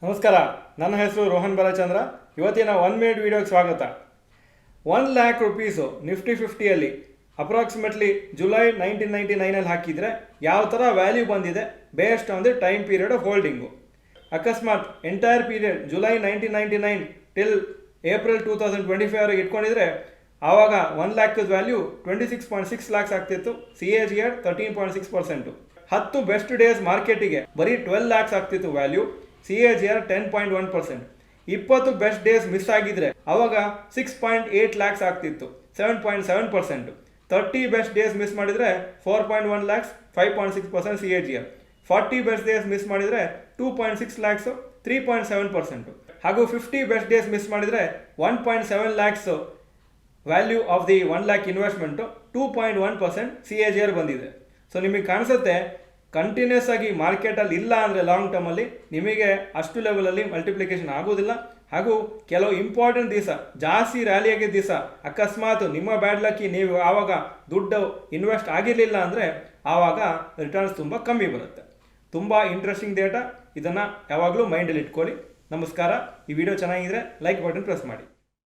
ನಮಸ್ಕಾರ, ನನ್ನ ಹೆಸರು ರೋಹನ್ ಬಾಲಚಂದ್ರ. ಇವತ್ತಿನ ಒನ್ ಮಿನಿಟ್ ವಿಡಿಯೋಗೆ ಸ್ವಾಗತ. 1,00,000 ರೂಪೀಸು ನಿಫ್ಟಿ 50ಯಲ್ಲಿ ಅಪ್ರಾಕ್ಸಿಮೇಟ್ಲಿ ಜುಲೈ 1999 ಹಾಕಿದರೆ ಯಾವ ಥರ ವ್ಯಾಲ್ಯೂ ಬಂದಿದೆ based on the time period of holding. ಅಕಸ್ಮಾತ್ entire period July 1999 till April 2025 ಇಟ್ಕೊಂಡಿದ್ರೆ ಆವಾಗ 1,00,000 ವ್ಯಾಲ್ಯೂ 26.6 lakhs ಆಗ್ತಿತ್ತು. CAGR 13.6%. 10 ಬೆಸ್ಟ್ ಡೇಸ್ ಮಾರ್ಕೆಟಿಗೆ ಬರೀ 12 lakhs ಆಗ್ತಿತ್ತು value. CAGR 10.1%. 20 best days miss ಆಗಿದ್ರೆ ಅವಾಗ 6.8 lakhs ಆಗ್ತಿತ್ತು, 7.7%. 30 ಬೆಸ್ಟ್ ಡೇಸ್ ಮಿಸ್ ಮಾಡಿದರೆ 4.1 lakhs, 5.6% CAGR. 40 best days miss ಮಾಡಿದರೆ 2.6 lakhs, 3.7%. ಹಾಗೂ 50 ಬೆಸ್ಟ್ ಡೇಸ್ ಮಿಸ್ ಮಾಡಿದರೆ 1.7 lakhs value of the 1 lakh investment 2.1% CAGR ಬಂದಿದೆ. ಸೊ ನಿಮಗೆ ಕಾಣಿಸುತ್ತೆ ಕಂಟಿನ್ಯೂಸ್ ಆಗಿ ಮಾರ್ಕೆಟಲ್ಲಿ ಇಲ್ಲ ಅಂದರೆ ಲಾಂಗ್ ಟರ್ಮಲ್ಲಿ ನಿಮಗೆ ಅಷ್ಟು ಲೆವೆಲಲ್ಲಿ ಮಲ್ಟಿಪ್ಲಿಕೇಶನ್ ಆಗೋದಿಲ್ಲ. ಹಾಗೂ ಕೆಲವು ಇಂಪಾರ್ಟೆಂಟ್ ದಿವಸ ಜಾಸ್ತಿ ರ್ಯಾಲಿ ಆಗಿದ್ದ ದಿವಸ ಅಕಸ್ಮಾತ್ ನಿಮ್ಮ ಬ್ಯಾಡ್ ಲಕ್ಕಿ ನೀವು ಆವಾಗ ದುಡ್ಡು ಇನ್ವೆಸ್ಟ್ ಆಗಿರಲಿಲ್ಲ ಅಂದರೆ ಆವಾಗ ರಿಟರ್ನ್ಸ್ ತುಂಬ ಕಮ್ಮಿ ಬರುತ್ತೆ. ತುಂಬ ಇಂಟ್ರೆಸ್ಟಿಂಗ್ ಡೇಟಾ, ಇದನ್ನು ಯಾವಾಗಲೂ ಮೈಂಡಲ್ಲಿ ಇಟ್ಕೊಳ್ಳಿ. ನಮಸ್ಕಾರ. ಈ ವಿಡಿಯೋ ಚೆನ್ನಾಗಿದ್ರೆ ಲೈಕ್ ಬಟನ್ ಪ್ರೆಸ್ ಮಾಡಿ.